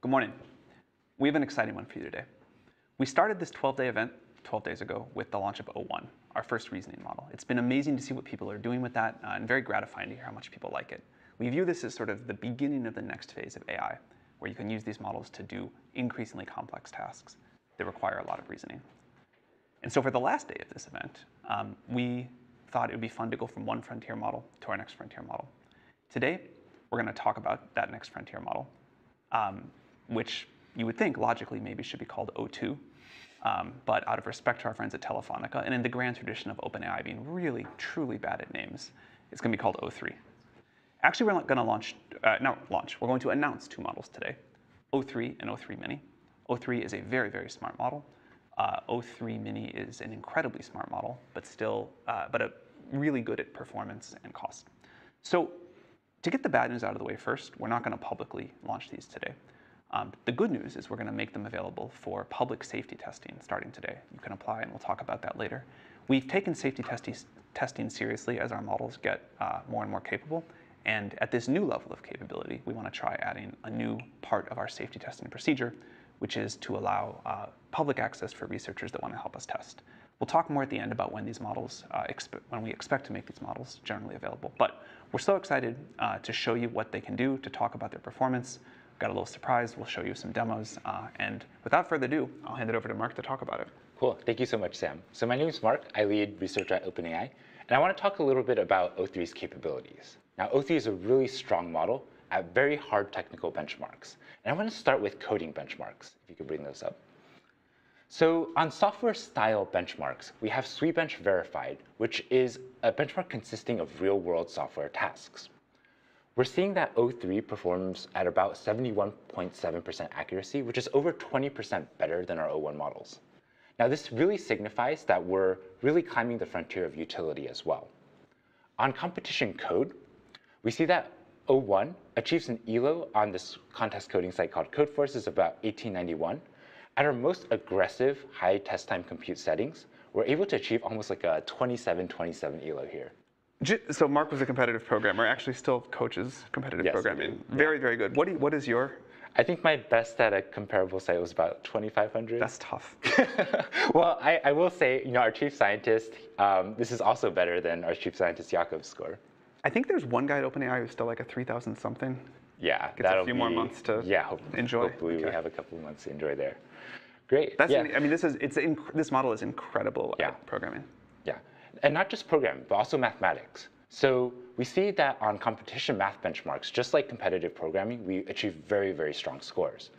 Good morning. We have an exciting one for you today. We started this 12-day event 12 days ago with the launch of O1, our first reasoning model. It's been amazing to see what people are doing with that and very gratifying to hear how much people like it. We view this as sort of the beginning of the next phase of AI, where you can use these models to do increasingly complex tasks that require a lot of reasoning. And so for the last day of this event, we thought it would be fun to go from one frontier model to our next frontier model. Today, we're going to talk about that next frontier model, which you would think logically maybe should be called O2, but out of respect to our friends at Telefonica, and in the grand tradition of OpenAI being really, truly bad at names, it's going to be called O3. Actually, we're not going to we're going to announce two models today, O3 and O3 Mini. O3 is a very, very smart model. O3 Mini is an incredibly smart model, but really good at performance and cost. So to get the bad news out of the way first, we're not going to publicly launch these today. The good news is we're going to make them available for public safety testing starting today. You can apply, and we'll talk about that later. We've taken safety testing seriously as our models get more and more capable. And at this new level of capability, we want to try adding a new part of our safety testing procedure, which is to allow public access for researchers that want to help us test. We'll talk more at the end about when these models, when we expect to make these models generally available. But we're so excited to show you what they can do, to talk about their performance. We've got a little surprise. We'll show you some demos. And without further ado, I'll hand it over to Mark to talk about it. Cool. Thank you so much, Sam. So my name is Mark. I lead research at OpenAI. And I want to talk a little bit about O3's capabilities. Now, O3 is a really strong model at very hard technical benchmarks. And I want to start with coding benchmarks, if you could bring those up. So on software style benchmarks, we have SweetBench Verified, which is a benchmark consisting of real-world software tasks. We're seeing that O3 performs at about 71.7% accuracy, which is over 20% better than our O1 models. Now, this really signifies that we're really climbing the frontier of utility as well. On competition code, we see that O1 achieves an ELO on this contest coding site called Codeforces about 1891. At our most aggressive high test time compute settings, we're able to achieve almost like a 27 ELO here. So Mark was a competitive programmer, actually still coaches competitive programming. Very, very good. What is your? I think my best at a comparable site was about 2,500. That's tough. Well, I will say, our chief scientist, this is also better than our chief scientist Jakob's score. I think there's one guy at OpenAI who's still like a 3,000 something. Yeah, gets a few more months to enjoy. Hopefully we have a couple of months to enjoy there. Great. I mean, this model is incredible at programming. Yeah, and not just programming, but also mathematics. So we see that on competition math benchmarks, just like competitive programming, we achieve very, very strong scores.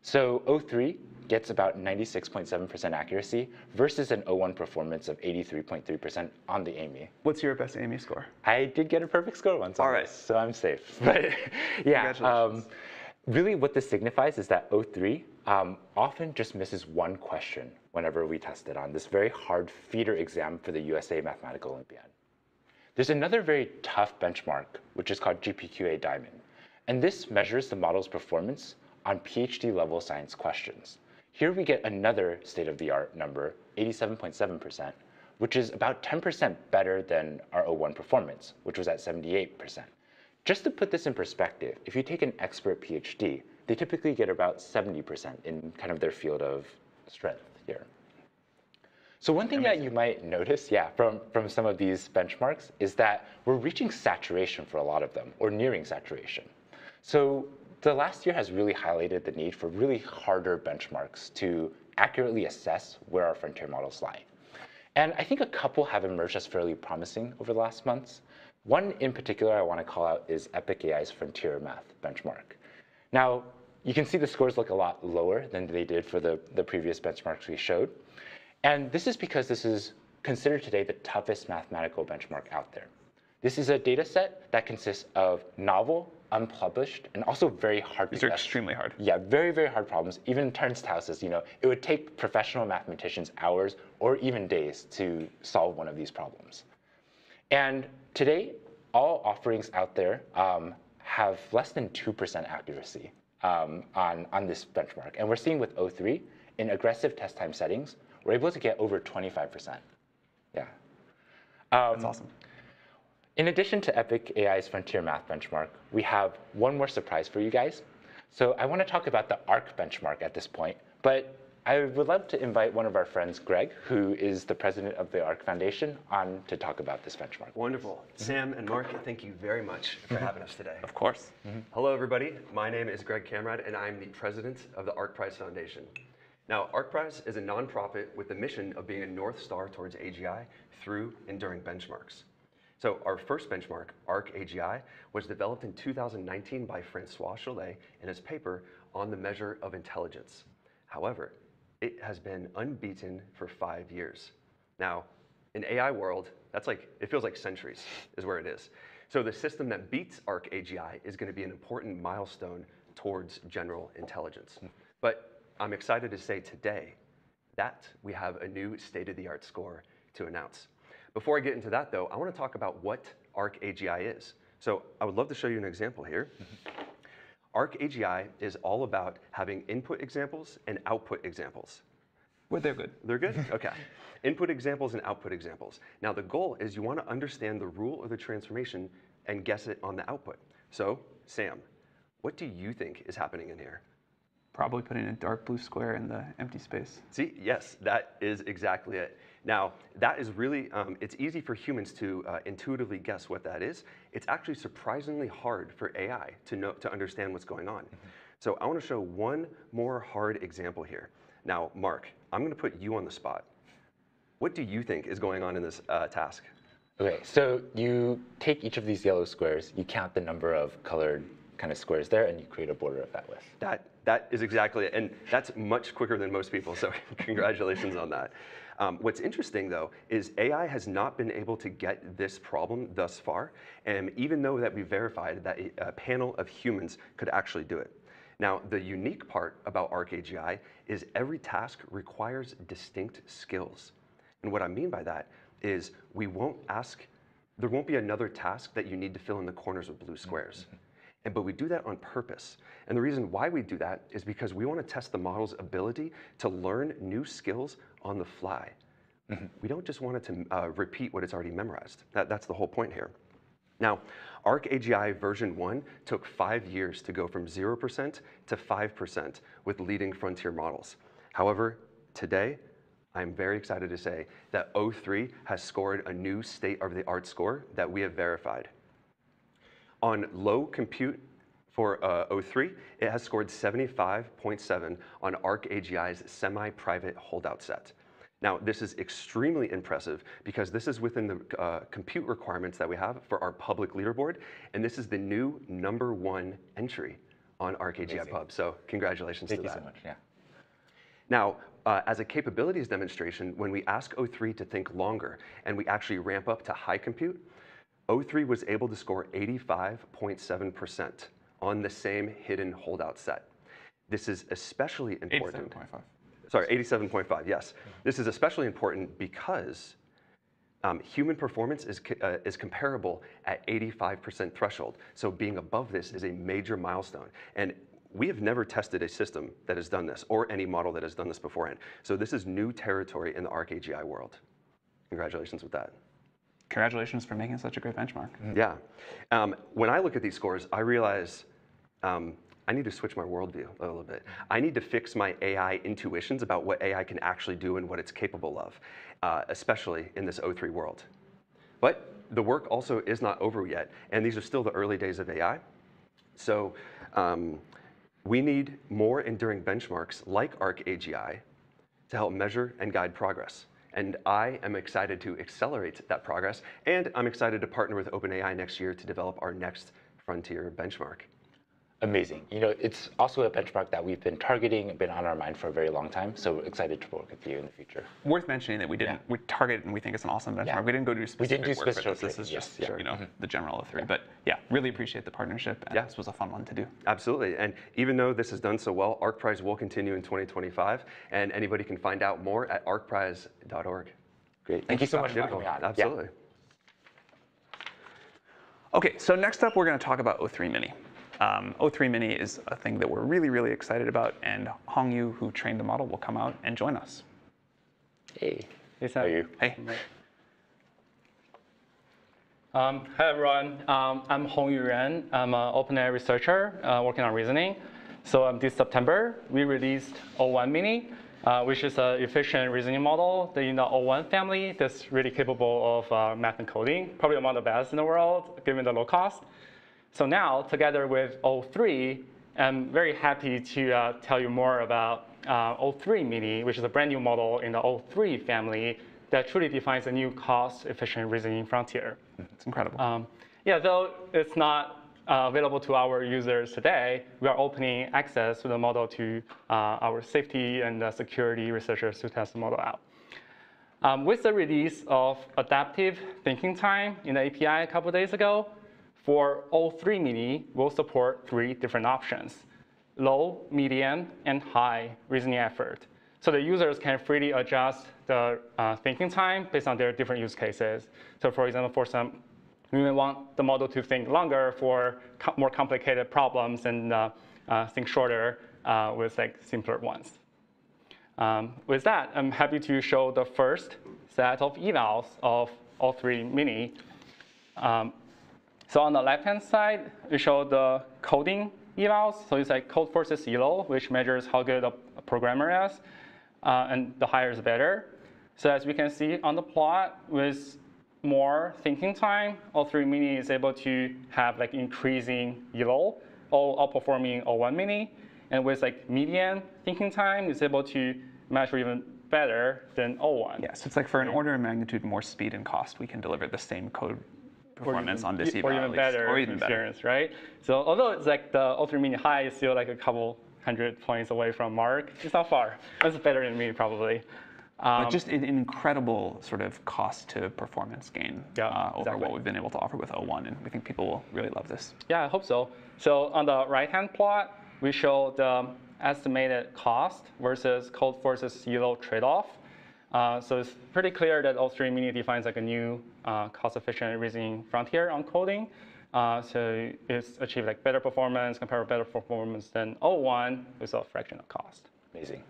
So O3 gets about 96.7% accuracy versus an O1 performance of 83.3% on the AMI. What's your best AMI score? I did get a perfect score once on this, so I'm safe. But yeah, really what this signifies is that O3 often just misses one question whenever we test it on this very hard feeder exam for the USA Mathematical Olympiad. There's another very tough benchmark, which is called GPQA Diamond. And this measures the model's performance on PhD level science questions. Here we get another state-of-the-art number, 87.7%, which is about 10% better than our O1 performance, which was at 78%. Just to put this in perspective, if you take an expert PhD, they typically get about 70% in kind of their field of strength here. So one thing that you might notice, from some of these benchmarks is that we're reaching saturation for a lot of them, or nearing saturation. So the last year has really highlighted the need for really harder benchmarks to accurately assess where our frontier models lie. And I think a couple have emerged as fairly promising over the last months. One in particular I want to call out is Epic AI's Frontier Math benchmark. Now, you can see the scores look a lot lower than they did for the previous benchmarks we showed. And this is because this is considered today the toughest mathematical benchmark out there. This is a data set that consists of novel, unpublished, and also very hard to test. These are extremely hard. Yeah, very, very hard problems. Even Turnstile says, it would take professional mathematicians hours or even days to solve one of these problems. And today, all offerings out there have less than 2% accuracy on this benchmark. And we're seeing with O3, in aggressive test time settings, we're able to get over 25%. Yeah. That's awesome. In addition to Epic AI's Frontier Math benchmark, we have one more surprise for you guys. So I want to talk about the ARC benchmark at this point, but I would love to invite one of our friends, Greg, who is the president of the ARC Foundation, on to talk about this benchmark. Wonderful. Sam and Mark, thank you very much for having us today. Of course. Hello, everybody. My name is Greg Kamrad, and I'm the president of the ARC Prize Foundation. Now, ARC Prize is a nonprofit with the mission of being a North Star towards AGI through and during benchmarks. So our first benchmark, ARC AGI, was developed in 2019 by Francois Chollet in his paper on the measure of intelligence. However, it has been unbeaten for 5 years. Now, in AI world, it feels like centuries is where it is. So the system that beats ARC AGI is going to be an important milestone towards general intelligence. But I'm excited to say today that we have a new state-of-the-art score to announce. Before I get into that, though, I want to talk about what ARC AGI is. So I would love to show you an example here. ARC AGI is all about having input examples and output examples. Well, they're good. They're good? Okay. Input examples and output examples. Now, the goal is you want to understand the rule of the transformation and guess it on the output. So, Sam, what do you think is happening in here? Probably putting a dark blue square in the empty space. See, yes, that is exactly it. Now, that is really, it's easy for humans to intuitively guess what that is. It's actually surprisingly hard for AI to understand what's going on. So I want to show one more hard example here. Now, Mark, I'm going to put you on the spot. What do you think is going on in this task? Okay, so you take each of these yellow squares, you count the number of colored kind of squares there, and you create a border of that width. That is exactly it, and that's much quicker than most people, so congratulations on that. What's interesting, though, is AI has not been able to get this problem thus far, and even though that we verified that a panel of humans could actually do it. Now, the unique part about ARC AGI is every task requires distinct skills. And what I mean by that is there won't be another task that you need to fill in the corners with blue squares. But we do that on purpose. And the reason why we do that is because we want to test the model's ability to learn new skills on the fly. We don't just want it to repeat what it's already memorized. That's the whole point here. Now, ARC AGI version 1 took 5 years to go from 0% to 5% with leading frontier models. However, today, I'm very excited to say that O3 has scored a new state-of-the-art score that we have verified. On low compute for O3, it has scored 75.7 on ARC AGI's semi-private holdout set. Now, this is extremely impressive because this is within the compute requirements that we have for our public leaderboard, and this is the new #1 entry on ARC AGI Pub. So congratulations to that. Thank you so much. Yeah. Now, as a capabilities demonstration, when we ask O3 to think longer and we actually ramp up to high compute, O3 was able to score 85.7% on the same hidden holdout set. This is especially important. 87.5. Sorry, 87.5, yes. This is especially important because human performance is comparable at 85% threshold. So being above this is a major milestone. And we have never tested a system that has done this or any model that has done this beforehand. So this is new territory in the ARC AGI world. Congratulations with that. Congratulations for making such a great benchmark. Yeah. When I look at these scores, I realize I need to switch my worldview a little bit. I need to fix my AI intuitions about what AI can actually do and what it's capable of, especially in this O3 world. But the work also is not over yet, and these are still the early days of AI. So we need more enduring benchmarks like ARC AGI to help measure and guide progress. And I am excited to accelerate that progress, and I'm excited to partner with OpenAI next year to develop our next frontier benchmark. Amazing. You know, it's also a benchmark that we've been targeting and been on our mind for a very long time. So we're excited to work with you in the future. Worth mentioning that we targeted and we think it's an awesome benchmark. Yeah. We didn't go do specific work for this. This is just the general of 3. Yeah. But yeah, really appreciate the partnership. And this was a fun one to do. Absolutely. And even though this has done so well, ARC Prize will continue in 2025. And anybody can find out more at arcprize.org. Great. Thank you so much for coming on. Absolutely. Yeah. Okay, so next up, we're going to talk about O3 Mini. O3 Mini is a thing that we're really, really excited about, and Hongyu, who trained the model, will come out and join us. Hey. How are you? Hey. Hi, everyone. I'm Hongyu Ren. I'm an OpenAI researcher working on reasoning. So this September, we released O1 Mini, which is an efficient reasoning model in the O1 family that's really capable of math and coding, probably among the best in the world, given the low cost. So now, together with O3, I'm very happy to tell you more about O3 Mini, which is a brand new model in the O3 family that truly defines a new cost-efficient reasoning frontier. It's incredible. Yeah, though it's not available to our users today, we are opening access to the model to our safety and security researchers to test the model out. With the release of adaptive thinking time in the API a couple of days ago, for O3 Mini, we'll support 3 different options: low, medium, and high reasoning effort. So the users can freely adjust the thinking time based on their different use cases. So for example, for some, we may want the model to think longer for more complicated problems and think shorter with simpler ones. With that, I'm happy to show the first set of evals of O3 Mini. So on the left-hand side, we show the coding evals. So it's like Codeforces ELO, which measures how good a programmer is, and the higher the better. So as we can see on the plot, with more thinking time, O3 Mini is able to have increasing ELO, outperforming O1 Mini. And with median thinking time, it's able to measure even better than O1. Yeah, so it's for an order of magnitude more speed and cost, we can deliver the same code performance on this eval, or even better experience, right? So although it's the O3 Mini High is still a couple hundred points away from Mark, it's not far. It's better than me, probably. But just an incredible sort of cost to performance gain over what we've been able to offer with O1, and we think people will really love this. Yeah, I hope so. So on the right-hand plot, we show the estimated cost versus Codeforces ELO trade-off. So it's pretty clear that O3 Mini defines a new cost-efficient reasoning frontier on coding. So it's achieved better performance, compared with better performance than O1 with a fraction of cost. Amazing.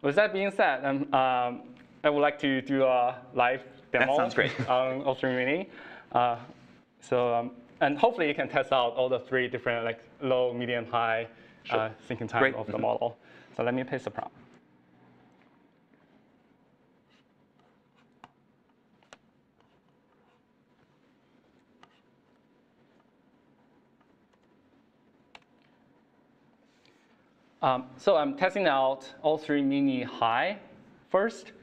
With that being said, I would like to do a live demo. That sounds great. On O3 Mini. And hopefully you can test out all the 3 different low, medium, high thinking time of the model. So let me paste the prompt. So I'm testing out O3 Mini High first.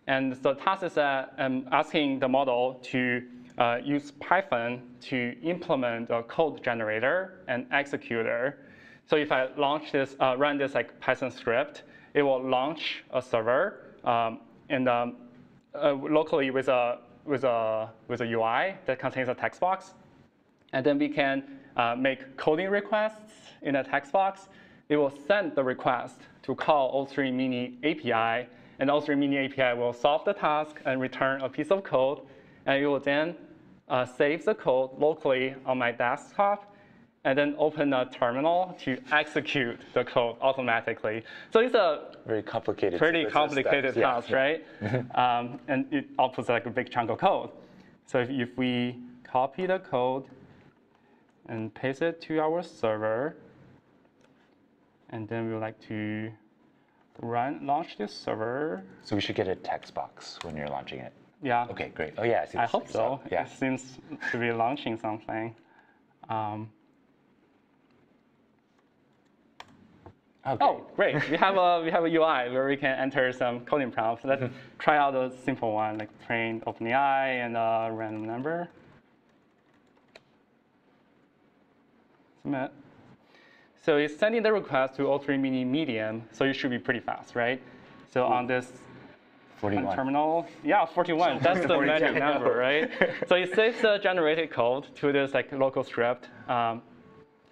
And the task is that I'm asking the model to use Python to implement a code generator and executor. So if I launch this, run this Python script, it will launch a server locally with a UI that contains a text box. And then we can make coding requests in a text box. It will send the request to call O3 Mini API, and O3 Mini API will solve the task and return a piece of code, and it will then save the code locally on my desktop, and then open a terminal to execute the code automatically. So it's a very complicated, pretty complicated task, right? And it outputs a big chunk of code. So if we copy the code and paste it to our server, and then we would like to launch this server. So we should get a text box when you're launching it. Yeah. OK, great. Oh, yeah. I hope so. Yeah. It seems to be launching something. Okay. Oh, great. we have a UI where we can enter some coding prompts. Let's try out a simple one, like print OpenAI and a random number. Submit. So it's sending the request to O3 Mini Medium, so it should be pretty fast, right? So on this 41. terminal, yeah, 41. That's the magic number, right? So it saves the generated code to this local script on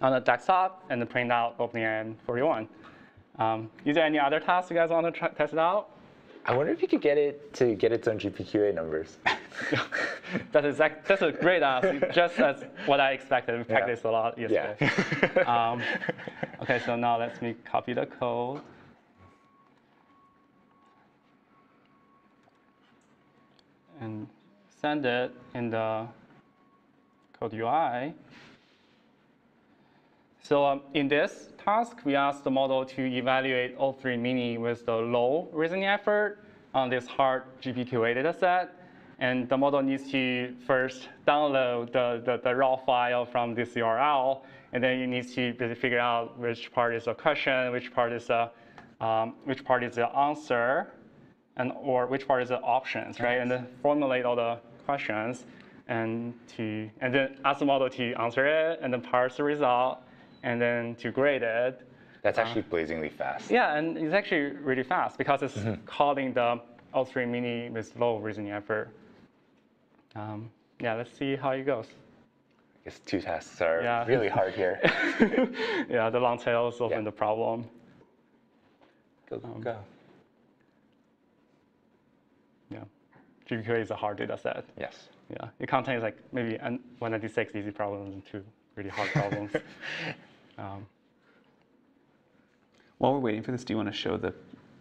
the desktop and then print out OpenAI 41. Is there any other tasks you guys want to test it out? I wonder if you could get it to get its own GPQA numbers. That's a great ask, just as what I expected. We practiced a lot yesterday. Yeah. OK, so now let me copy the code. And send it in the code UI. So in this task, we asked the model to evaluate O3 mini with the low reasoning effort on this hard GPQA dataset. And the model needs to first download the raw file from this URL, and then it needs to figure out which part is a question, which part is the answer, or which part is the options, right? And then formulate all the questions, and then ask the model to answer it, and then parse the result, and then to grade it. That's actually blazingly fast. Yeah, and it's actually really fast because it's calling the O3 mini with low reasoning effort. Yeah, let's see how it goes. I guess 2 tasks are really hard here. Yeah, the long tail is often the problem. Go. Yeah, GPQA is a hard data set. Yes. Yeah, it contains like maybe 196 easy problems and 2 really hard problems. While we're waiting for this, do you want to show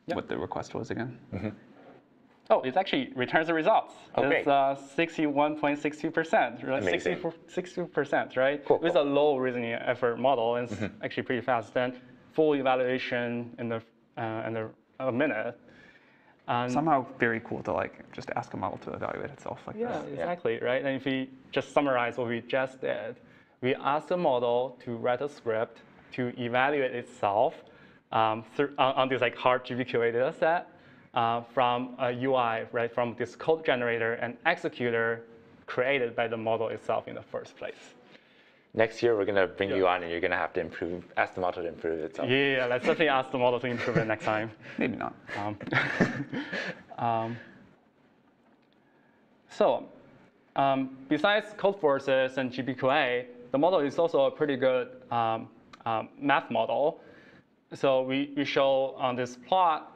what the request was again? Oh, it actually returns the results. It's 61.62%, right? 62%, right? Cool, With a low reasoning effort model, and it's actually pretty fast. Then full evaluation in a minute. Somehow very cool to like just ask a model to evaluate itself like Yeah, this. exactly, right? And if we just summarize what we just did, we asked the model to write a script to evaluate itself on this like hard GPQA data set. From a UI, right, from this code generator and executor created by the model itself in the first place. Next year, we're going to bring you on, and you're going to have to ask the model to improve itself. Yeah, let's definitely ask the model to improve it next time. Maybe not. Besides Codeforces and GPQA, the model is also a pretty good math model. So we show on this plot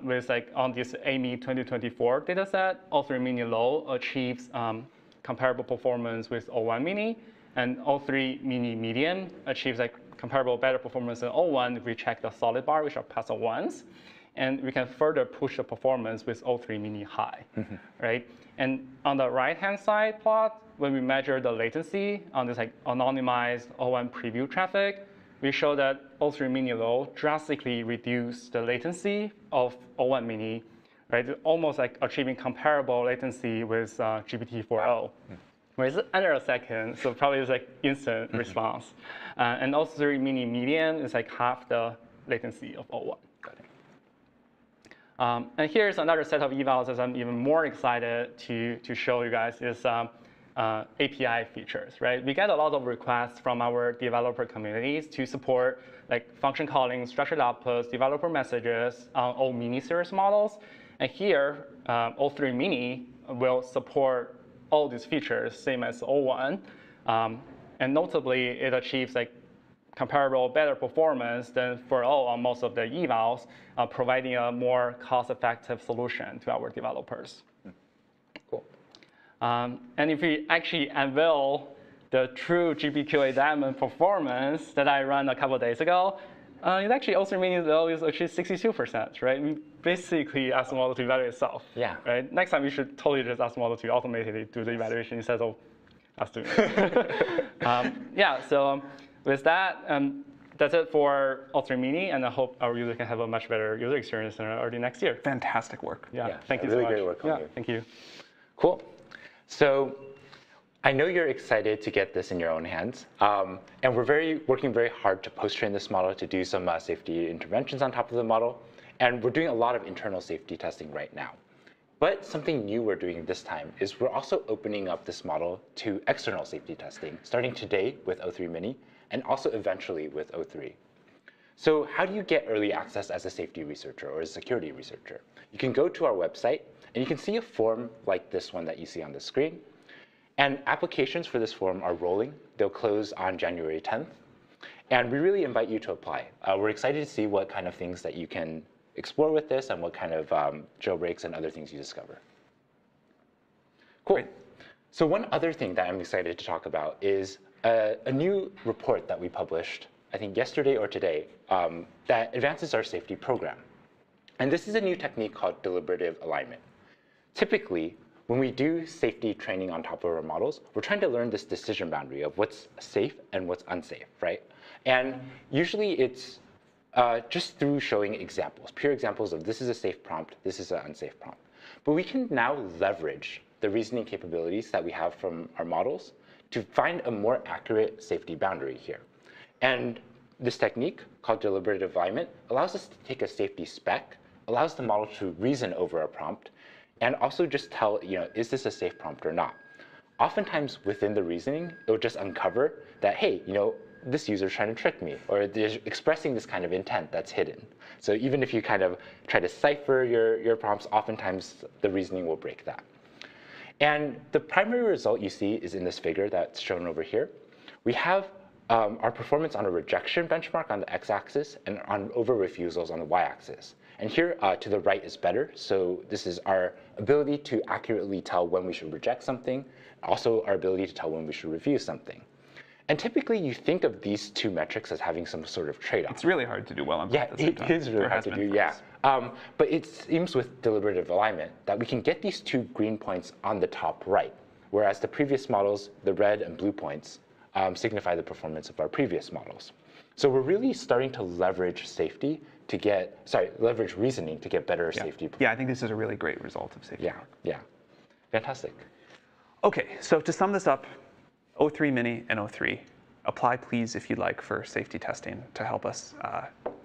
with like on this AMI 2024 dataset, O3 mini low achieves comparable performance with O1 mini, and O3 mini medium achieves like comparable better performance than O1 if we check the solid bar, which are past ones. And we can further push the performance with O3 mini high, right? And on the right-hand side plot, when we measure the latency on this like anonymized O1 preview traffic, we show that O3 mini low drastically reduced the latency of O1 mini, right? Almost like achieving comparable latency with GPT-4o. Where it's under a second, so probably it's like instant response. And O3 mini medium is like half the latency of O1. And here's another set of evals that I'm even more excited to show you guys is API features, right? We get a lot of requests from our developer communities to support like function calling, structured outputs, developer messages on O mini series models. And here, O3 mini will support all these features, same as O1. And notably, it achieves like comparable better performance than for O on most of the evals, providing a more cost-effective solution to our developers. Cool. And if we actually unveil the true GPQA Diamond performance that I ran a couple of days ago, it actually also means that it's actually 62%, right? We basically ask the model to evaluate itself. Yeah. Right? Next time, we should totally just ask the model to automatically do the evaluation instead of us doing it. Yeah, so with that, that's it for O3 mini, and I hope our user can have a much better user experience already next year. Fantastic work. Yeah, thank you really so much. great work on you. Thank you. Cool. So I know you're excited to get this in your own hands, and we're working very hard to post-train this model to do some safety interventions on top of the model, and we're doing a lot of internal safety testing right now. But something new we're doing this time is we're also opening up this model to external safety testing, starting today with O3 mini, and also eventually with O3. So how do you get early access as a safety researcher or a security researcher? You can go to our website, and you can see a form like this one that you see on the screen. And applications for this form are rolling. They'll close on January 10th. And we really invite you to apply. We're excited to see what kind of things that you can explore with this and what kind of jailbreaks and other things you discover. Cool. Great. So one other thing that I'm excited to talk about is a new report that we published, I think yesterday or today, that advances our safety program. And this is a new technique called deliberative alignment. Typically, when we do safety training on top of our models, we're trying to learn this decision boundary of what's safe and what's unsafe, right? And usually it's just through showing examples, pure examples of this is a safe prompt, this is an unsafe prompt. But we can now leverage the reasoning capabilities that we have from our models to find a more accurate safety boundary here. And this technique, called deliberative alignment, allows us to take a safety spec, allows the model to reason over a prompt, and also just tell, is this a safe prompt or not? Oftentimes within the reasoning, it will just uncover that, hey, this user is trying to trick me, or they're expressing this kind of intent that's hidden. So even if you kind of try to cipher your prompts, oftentimes the reasoning will break that. And the primary result you see is in this figure that's shown over here. We have our performance on a rejection benchmark on the x-axis and on over refusals on the y-axis. And here to the right is better. So this is our ability to accurately tell when we should reject something, also our ability to tell when we should refuse something. And typically, you think of these two metrics as having some sort of trade-off. It's really hard to do well on both at the same time. It is really hard to do, yeah. But it seems with deliberative alignment that we can get these two green points on the top right, whereas the previous models, the red and blue points, signify the performance of our previous models. So we're really starting to leverage safety to get, leverage reasoning to get better safety. Yeah, I think this is a really great result of safety. Yeah. Fantastic. OK, so to sum this up, O3 Mini and O3, apply please if you'd like for safety testing to help us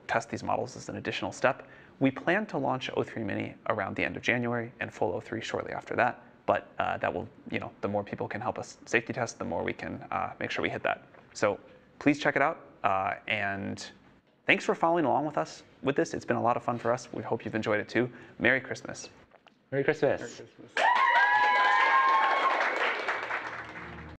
test these models as an additional step. We plan to launch O3 Mini around the end of January and full O3 shortly after that. But that will, the more people can help us safety test, the more we can make sure we hit that. So please check it out. And thanks for following along with us with this. It's been a lot of fun for us. We hope you've enjoyed it too. Merry Christmas. Merry Christmas. Merry Christmas.